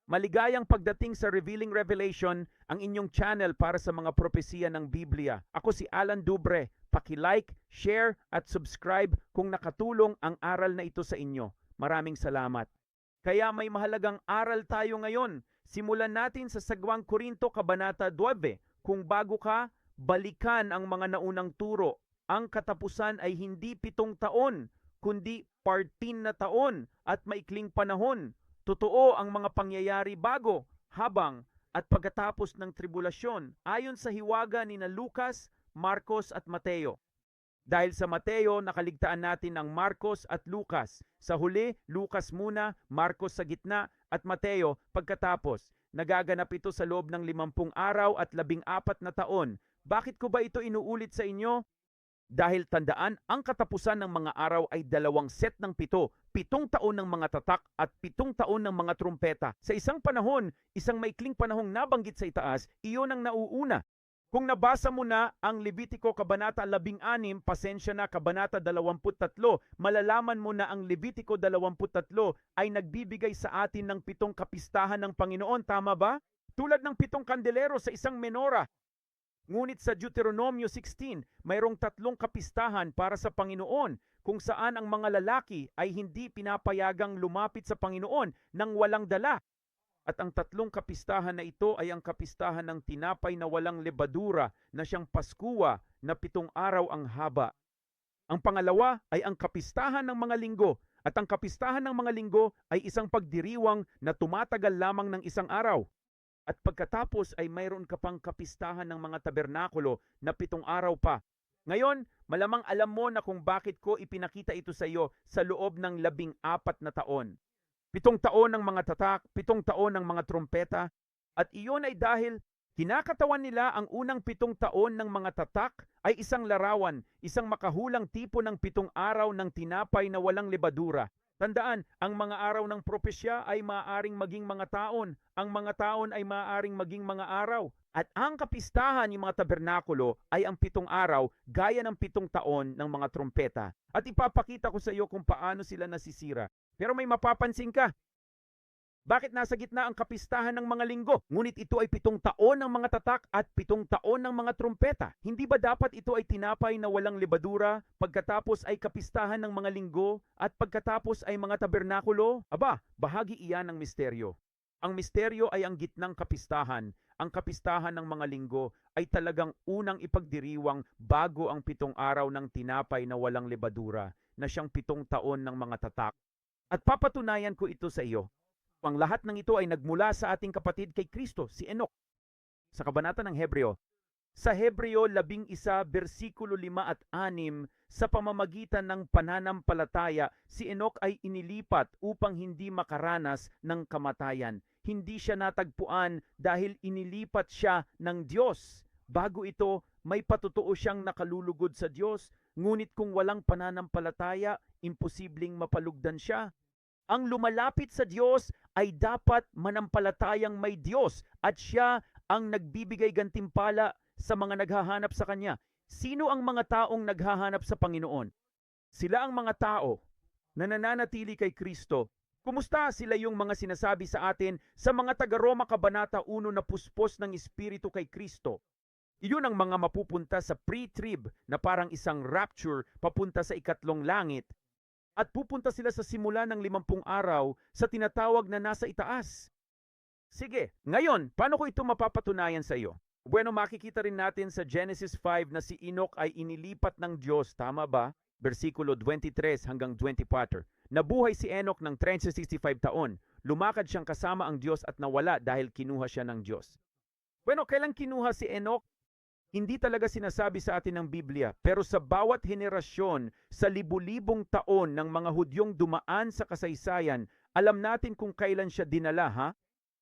Maligayang pagdating sa Revealing Revelation, ang inyong channel para sa mga propesiya ng Biblia. Ako si Alan Dubre. Paki-like, share at subscribe kung nakatulong ang aral na ito sa inyo. Maraming salamat. Kaya may mahalagang aral tayo ngayon. Simulan natin sa 2 Korinto Kabanata 9. Kung bago ka, balikan ang mga naunang turo. Ang katapusan ay hindi 7 taon, kundi 14 na taon at maikling panahon. Totoo ang mga pangyayari bago, habang, at pagkatapos ng tribulasyon ayon sa hiwaga ni na Lucas, Marcos at Mateo. Dahil sa Mateo, nakaligtaan natin ang Marcos at Lucas. Sa huli, Lucas muna, Marcos sa gitna, at Mateo pagkatapos. Nagaganap ito sa loob ng 50 araw at 14 na taon. Bakit ko ba ito inuulit sa inyo? Dahil tandaan, ang katapusan ng mga araw ay 2 set ng 7, 7 taon ng mga tatak at 7 taon ng mga trumpeta. Sa isang panahon, isang maikling panahong nabanggit sa itaas, iyon ang nauuna. Kung nabasa mo na ang Levitico Kabanata 16, pasensya na Kabanata 23, malalaman mo na ang Levitico 23 ay nagbibigay sa atin ng 7 kapistahan ng Panginoon, tama ba? Tulad ng 7 kandelero sa isang menora. Ngunit sa Deuteronomio 16, mayroong 3 kapistahan para sa Panginoon kung saan ang mga lalaki ay hindi pinapayagang lumapit sa Panginoon nang walang dala. At ang 3 kapistahan na ito ay ang kapistahan ng tinapay na walang lebadura na siyang Paskuwa na 7 araw ang haba. Ang pangalawa ay ang kapistahan ng mga linggo, at ang kapistahan ng mga linggo ay isang pagdiriwang na tumatagal lamang ng 1 araw. At pagkatapos ay mayroon ka pang kapistahan ng mga tabernakulo na 7 araw pa. Ngayon, malamang alam mo na kung bakit ko ipinakita ito sa iyo sa loob ng 14 na taon. 7 taon ng mga tatak, 7 taon ng mga trompeta, at iyon ay dahil kinakatawan nila ang unang 7 taon ng mga tatak ay isang larawan, isang makahulang tipo ng 7 araw ng tinapay na walang lebadura. Tandaan, ang mga araw ng propesya ay maaaring maging mga taon, ang mga taon ay maaaring maging mga araw. At ang kapistahan ng mga tabernakulo ay ang 7 araw gaya ng 7 taon ng mga trompeta. At ipapakita ko sa iyo kung paano sila nasisira. Pero may mapapansin ka. Bakit nasa gitna ang kapistahan ng mga linggo? Ngunit ito ay 7 taon ng mga tatak at 7 taon ng mga trumpeta. Hindi ba dapat ito ay tinapay na walang lebadura, pagkatapos ay kapistahan ng mga linggo, at pagkatapos ay mga tabernakulo? Aba, bahagi iyan ng misteryo. Ang misteryo ay ang gitnang kapistahan. Ang kapistahan ng mga linggo ay talagang unang ipagdiriwang bago ang 7 araw ng tinapay na walang lebadura, na siyang 7 taon ng mga tatak. At papatunayan ko ito sa iyo. Ang lahat ng ito ay nagmula sa ating kapatid kay Kristo, si Enoch. Sa kabanata ng Hebreo, sa Hebreo 11, versikulo 5 at 6, sa pamamagitan ng pananampalataya, si Enoch ay inilipat upang hindi makaranas ng kamatayan. Hindi siya natagpuan dahil inilipat siya ng Diyos. Bago ito, may patutuo siyang nakalulugod sa Diyos, ngunit kung walang pananampalataya, imposibleng mapalugdan siya. Ang lumalapit sa Diyos ay dapat manampalatayang may Diyos at siya ang nagbibigay gantimpala sa mga naghahanap sa Kanya. Sino ang mga taong naghahanap sa Panginoon? Sila ang mga tao na nananatili kay Kristo. Kumusta sila yung mga sinasabi sa atin sa mga taga-Roma Kabanata 1 na puspos ng Espiritu kay Kristo? Iyon ang mga mapupunta sa pre-trib na parang isang rapture papunta sa ikatlong langit. At pupunta sila sa simula ng 50 araw sa tinatawag na nasa itaas. Sige, ngayon, paano ko ito mapapatunayan sa iyo? Bueno, makikita rin natin sa Genesis 5 na si Enoch ay inilipat ng Diyos, tama ba? Versikulo 23 hanggang 24. Nabuhay si Enoch ng 365 taon. Lumakad siyang kasama ang Diyos at nawala dahil kinuha siya ng Diyos. Bueno, kailan kinuha si Enoch? Hindi talaga sinasabi sa atin ng Biblia, pero sa bawat henerasyon, sa libu-libong taon ng mga Hudyong dumaan sa kasaysayan, alam natin kung kailan siya dinala, ha?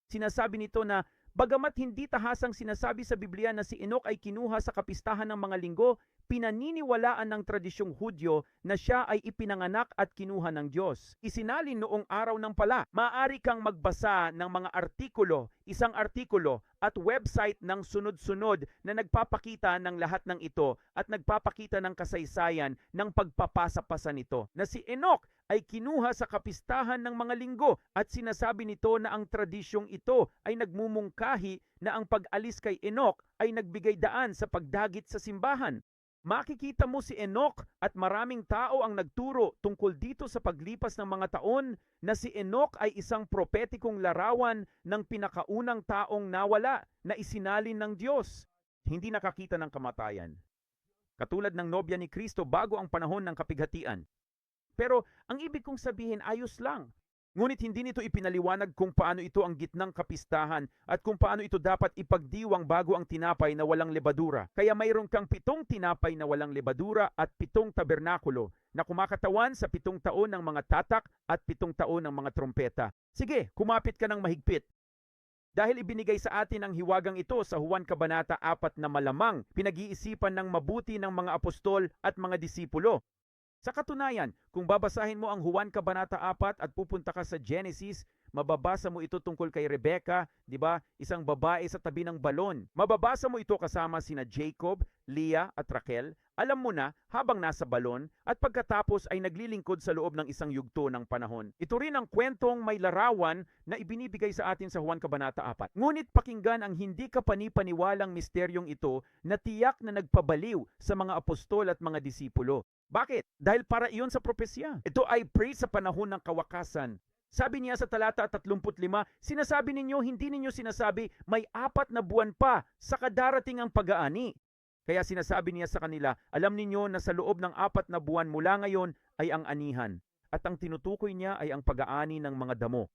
Sinasabi nito na, bagamat hindi tahasang sinasabi sa Biblia na si Enoch ay kinuha sa kapistahan ng mga linggo, pinaniniwalaan ng tradisyong Hudyo na siya ay ipinanganak at kinuha ng Diyos. Isinalin noong araw ng pala. Maaari kang magbasa ng mga artikulo, isang artikulo, at website ng sunod-sunod na nagpapakita ng lahat ng ito at nagpapakita ng kasaysayan ng pagpapasa-pasa nito. Na si Enoch ay kinuha sa kapistahan ng mga linggo at sinasabi nito na ang tradisyong ito ay nagmumungkahi na ang pag-alis kay Enoch ay nagbigay daan sa pagdagit sa simbahan. Makikita mo si Enoch at maraming tao ang nagturo tungkol dito sa paglipas ng mga taon na si Enoch ay isang propetikong larawan ng pinakaunang taong nawala na isinalin ng Diyos. Hindi nakakita ng kamatayan. Katulad ng nobya ni Kristo bago ang panahon ng kapighatian. Pero ang ibig kong sabihin ayos lang. Ngunit hindi nito ipinaliwanag kung paano ito ang gitnang kapistahan at kung paano ito dapat ipagdiwang bago ang tinapay na walang lebadura. Kaya mayroon kang 7 tinapay na walang lebadura at 7 tabernakulo na kumakatawan sa 7 taon ng mga tatak at 7 taon ng mga trompeta. Sige, kumapit ka ng mahigpit. Dahil ibinigay sa atin ang hiwagang ito sa Juan Kabanata 4 na malamang pinag-iisipan ng mabuti ng mga apostol at mga disipulo. Sa katunayan, kung babasahin mo ang Juan Kabanata 4 at pupunta ka sa Genesis, mababasa mo ito tungkol kay Rebecca, di ba? Isang babae sa tabi ng balon. Mababasa mo ito kasama sina Jacob, Leah at Raquel. Alam mo na habang nasa balon at pagkatapos ay naglilingkod sa loob ng isang yugto ng panahon. Ito rin ang kwentong may larawan na ibinibigay sa atin sa Juan Kabanata 4. Ngunit pakinggan ang hindi kapani-paniwalang misteryong ito na tiyak na nagpabaliw sa mga apostol at mga disipulo. Bakit? Dahil para iyon sa propesya. Ito ay pre sa panahon ng kawakasan. Sabi niya sa talata 35, sinasabi ninyo, hindi ninyo sinasabi, may 4 na buwan pa sa kadarating ang pag-aani. Kaya sinasabi niya sa kanila, alam ninyo na sa loob ng 4 na buwan mula ngayon ay ang anihan. At ang tinutukoy niya ay ang pag-aani ng mga damo.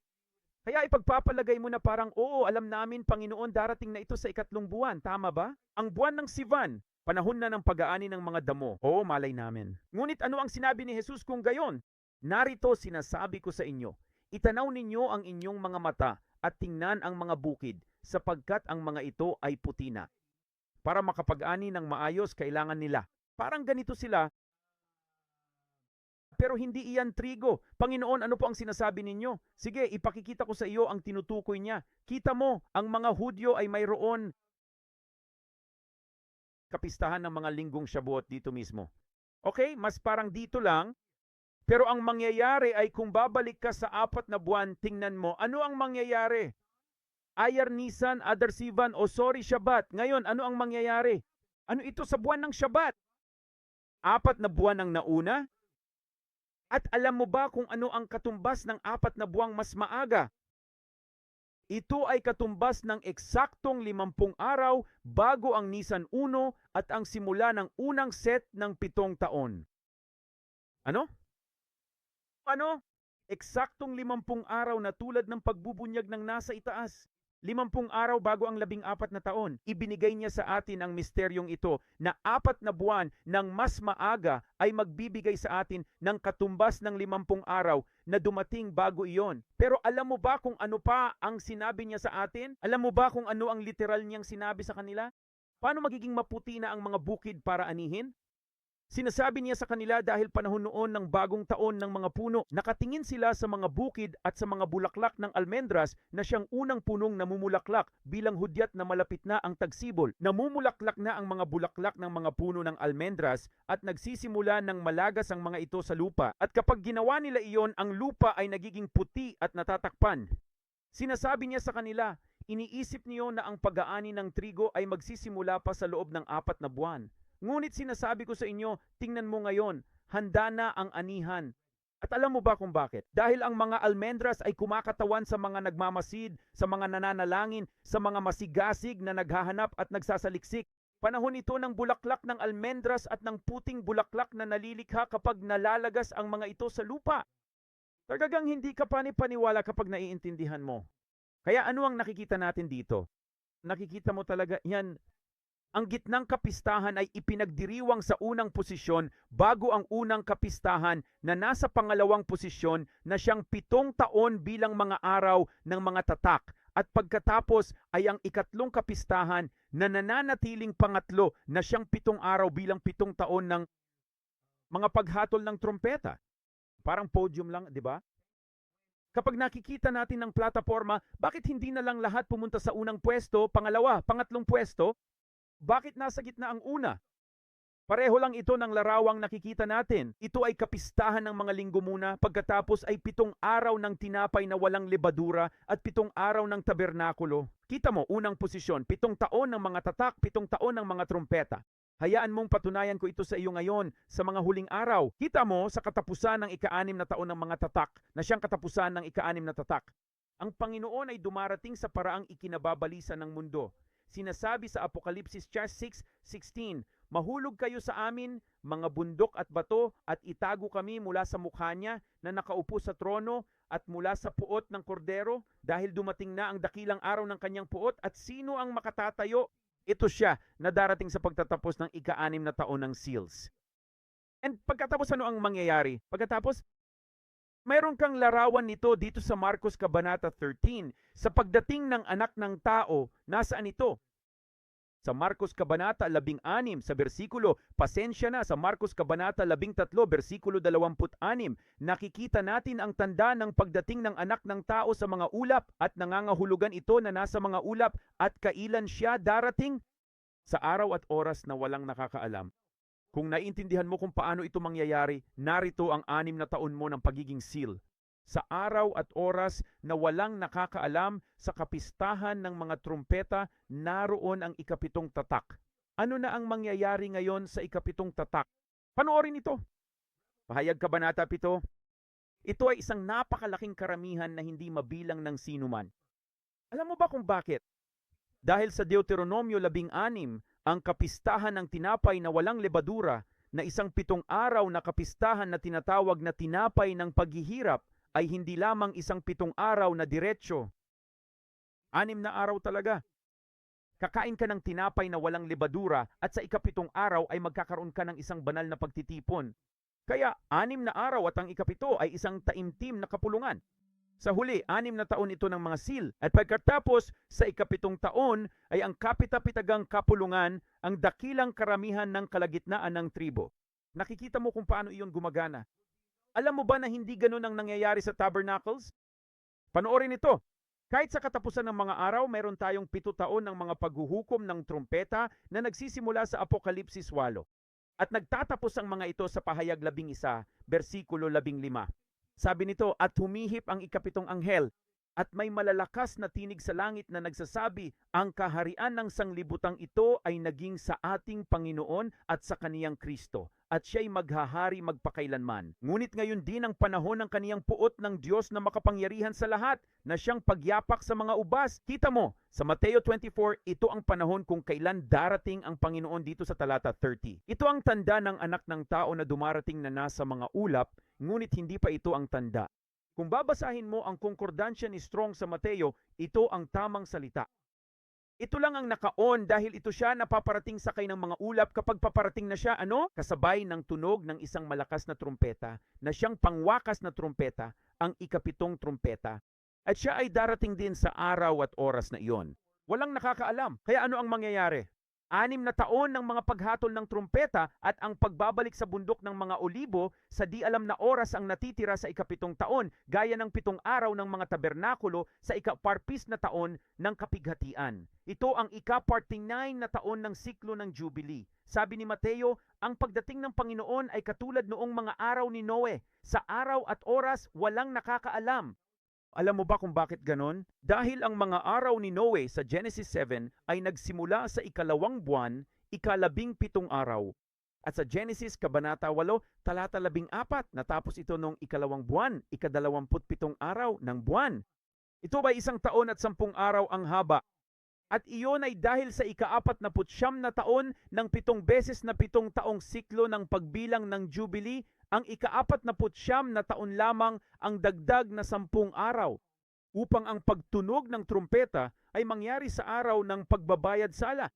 Kaya ipagpapalagay mo na parang, oo, alam namin, Panginoon, darating na ito sa 3 buwan. Tama ba? Ang buwan ng Sivan, panahon na ng pag-aani ng mga damo. Oo, malay namin. Ngunit ano ang sinabi ni Jesus kung gayon? Narito sinasabi ko sa inyo, itanaw ninyo ang inyong mga mata at tingnan ang mga bukid, sapagkat ang mga ito ay puti na. Para makapag-ani ng maayos, kailangan nila. Parang ganito sila, pero hindi iyan trigo. Panginoon, ano po ang sinasabi ninyo? Sige, ipakikita ko sa iyo ang tinutukoy niya. Kita mo, ang mga Hudyo ay mayroon kapistahan ng mga linggong Shabuot dito mismo. Okay, mas parang dito lang. Pero ang mangyayari ay kung babalik ka sa 4 na buwan, tingnan mo, ano ang mangyayari? Ayar Nisan, Adar Sivan, o sorry, Shabat. Ngayon, ano ang mangyayari? Ano ito sa buwan ng Shabat? 4 na buwan ang nauna? At alam mo ba kung ano ang katumbas ng 4 na buwang mas maaga? Ito ay katumbas ng eksaktong 50 araw bago ang Nisan 1 at ang simula ng unang set ng 7 taon. Ano? Ano? Eksaktong 50 araw na tulad ng pagbubunyag ng nasa itaas. 50 araw bago ang 14 na taon. Ibinigay niya sa atin ang misteryong ito na 4 na buwan ng mas maaga ay magbibigay sa atin ng katumbas ng 50 araw na dumating bago iyon. Pero alam mo ba kung ano pa ang sinabi niya sa atin? Alam mo ba kung ano ang literal niyang sinabi sa kanila? Paano magiging maputi na ang mga bukid para anihin? Sinasabi niya sa kanila dahil panahon noon ng bagong taon ng mga puno, nakatingin sila sa mga bukid at sa mga bulaklak ng almendras na siyang unang punong namumulaklak bilang hudyat na malapit na ang tagsibol. Namumulaklak na ang mga bulaklak ng mga puno ng almendras at nagsisimula ng malagas ang mga ito sa lupa. At kapag ginawa nila iyon, ang lupa ay nagiging puti at natatakpan. Sinasabi niya sa kanila, iniisip niyo na ang pag-aani ng trigo ay magsisimula pa sa loob ng 4 na buwan. Ngunit sinasabi ko sa inyo, tingnan mo ngayon, handa na ang anihan. At alam mo ba kung bakit? Dahil ang mga almendras ay kumakatawan sa mga nagmamasid, sa mga nananalangin, sa mga masigasig na naghahanap at nagsasaliksik. Panahon ito ng bulaklak ng almendras at ng puting bulaklak na nalilikha kapag nalalagas ang mga ito sa lupa. Talagang hindi ka paniwala kapag naiintindihan mo. Kaya ano ang nakikita natin dito? Nakikita mo talaga yan. Ang gitnang kapistahan ay ipinagdiriwang sa unang posisyon bago ang unang kapistahan na nasa pangalawang posisyon na siyang 7 taon bilang mga araw ng mga tatak. At pagkatapos ay ang ikatlong kapistahan na nananatiling pangatlo na siyang 7 araw bilang 7 taon ng mga paghatol ng trompeta. Parang podium lang, di ba? Kapag nakikita natin ng plataforma, bakit hindi na lang lahat pumunta sa unang pwesto, pangalawa, pangatlong pwesto? Bakit nasa gitna ang una? Pareho lang ito ng larawang nakikita natin. Ito ay kapistahan ng mga linggo muna, pagkatapos ay 7 araw ng tinapay na walang lebadura at 7 araw ng tabernakulo. Kita mo, unang posisyon, 7 taon ng mga tatak, 7 taon ng mga trumpeta. Hayaan mong patunayan ko ito sa iyo ngayon sa mga huling araw. Kita mo sa katapusan ng ika-6 na taon ng mga tatak na siyang katapusan ng ika-6 na tatak. Ang Panginoon ay dumarating sa paraang ikinababalisa ng mundo. Sinasabi sa Apokalipsis 6:16, "Mahulog kayo sa amin, mga bundok at bato, at itago kami mula sa mukha niya na nakaupo sa trono at mula sa puot ng kordero, dahil dumating na ang dakilang araw ng kanyang puot, at sino ang makatatayo?" Ito siya na darating sa pagtatapos ng ika-6 na taon ng seals. And pagkatapos ano ang mangyayari? Pagkatapos, mayroon kang larawan nito dito sa Marcos Kabanata 13. Sa pagdating ng anak ng tao, nasaan ito? Sa Marcos Kabanata 16 sa bersikulo, pasensya na, sa Marcos Kabanata 13 bersikulo 26, nakikita natin ang tanda ng pagdating ng anak ng tao sa mga ulap at nangangahulugan ito na nasa mga ulap at kailan siya darating? Sa araw at oras na walang nakakaalam. Kung naiintindihan mo kung paano ito mangyayari, narito ang 6 na taon mo ng pagiging seal. Sa araw at oras na walang nakakaalam, sa kapistahan ng mga trumpeta, naroon ang ika-7 tatak. Ano na ang mangyayari ngayon sa ika-7 tatak? Panoorin ito. Pahayag Kabanata 7. Ito ay isang napakalaking karamihan na hindi mabilang ng sinuman. Alam mo ba kung bakit? Dahil sa Deuteronomio 16, ang kapistahan ng tinapay na walang lebadura, na isang 7 araw na kapistahan na tinatawag na tinapay ng paghihirap, ay hindi lamang isang 7 araw na diretsyo. 6 na araw talaga. Kakain ka ng tinapay na walang lebadura at sa ika-7 araw ay magkakaroon ka ng isang banal na pagtitipon. Kaya 6 na araw at ang ika-7 ay isang taimtim na kapulungan. Sa huli, 6 na taon ito ng mga seal. At pagkatapos sa ika-7 taon ay ang kapitapitagang kapulungan, ang dakilang karamihan ng kalagitnaan ng tribo. Nakikita mo kung paano iyon gumagana. Alam mo ba na hindi ganun ang nangyayari sa tabernacles? Panoorin ito. Kahit sa katapusan ng mga araw, meron tayong 7 taon ng mga paghuhukom ng trumpeta na nagsisimula sa Apokalipsis 8. At nagtatapos ang mga ito sa Pahayag 11, bersikulo 15. Sabi nito, "At humihip ang ika-7 anghel, at may malalakas na tinig sa langit na nagsasabi, ang kaharian ng sanglibutang ito ay naging sa ating Panginoon at sa kaniyang Kristo, at siya'y maghahari magpakailanman. Ngunit ngayon din ang panahon ng kaniyang puot ng Diyos na makapangyarihan sa lahat, na siyang pagyapak sa mga ubas." Kita mo, sa Mateo 24, ito ang panahon kung kailan darating ang Panginoon dito sa talata 30. Ito ang tanda ng anak ng tao na dumarating na nasa mga ulap, ngunit hindi pa ito ang tanda. Kung babasahin mo ang konkordansya ni Strong sa Mateo, ito ang tamang salita. Ito lang ang naka-on dahil ito siya napaparating sakay ng mga ulap kapag paparating na siya, kasabay ng tunog ng isang malakas na trumpeta, na siyang pangwakas na trumpeta, ang ika-7 trumpeta. At siya ay darating din sa araw at oras na iyon. Walang nakakaalam. Kaya ano ang mangyayari? 6 na taon ng mga paghatol ng trumpeta at ang pagbabalik sa bundok ng mga olibo sa di alam na oras ang natitira sa ika-7 taon, gaya ng 7 araw ng mga tabernakulo sa ika-parpis na taon ng kapighatian. Ito ang ika-49 na taon ng siklo ng Jubilee. Sabi ni Mateo, ang pagdating ng Panginoon ay katulad noong mga araw ni Noe. Sa araw at oras, walang nakakaalam. Alam mo ba kung bakit ganon? Dahil ang mga araw ni Noe sa Genesis 7 ay nagsimula sa ika-2 buwan, ika-17 araw. At sa Genesis Kabanata 8, talata 14, natapos ito noong ika-2 buwan, ika-27 araw ng buwan. Ito ba 1 taon at 10 araw ang haba? At iyon ay dahil sa ika-49 na taon ng 7 beses na 7 taong siklo ng pagbilang ng Jubilee, ang ika-49 na taon lamang ang dagdag na 10 araw, upang ang pagtunog ng trumpeta ay mangyari sa araw ng pagbabayad sala.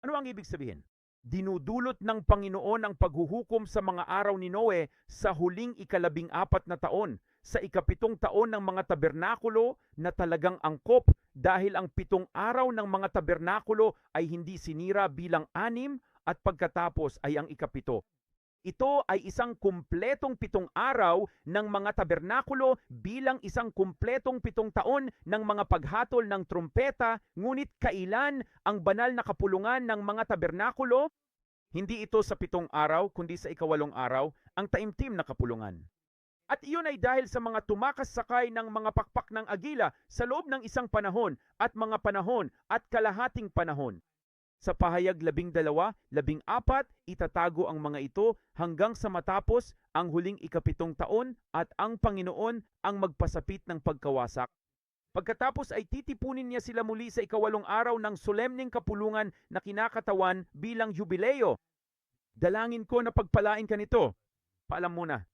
Ano ang ibig sabihin? Dinudulot ng Panginoon ang paghuhukom sa mga araw ni Noe sa huling ika-14 na taon, sa ika-7 taon ng mga tabernakulo na talagang angkop, dahil ang 7 araw ng mga tabernakulo ay hindi sinira bilang 6 at pagkatapos ay ang ika-7. Ito ay isang kumpletong 7 araw ng mga tabernakulo bilang isang kumpletong 7 taon ng mga paghatol ng trumpeta, ngunit kailan ang banal na kapulungan ng mga tabernakulo? Hindi ito sa 7 araw, kundi sa ika-8 araw, ang taimtim na kapulungan. At iyon ay dahil sa mga tumakas sakay ng mga pakpak ng agila sa loob ng isang panahon at mga panahon at kalahating panahon. Sa pahayag 12, 14, itatago ang mga ito hanggang sa matapos ang huling ika-7 taon at ang Panginoon ang magpasapit ng pagkawasak. Pagkatapos ay titipunin niya sila muli sa ika-8 araw ng solemneng kapulungan na kinakatawan bilang jubileo. Dalangin ko na pagpalain ka nito. Paalam muna.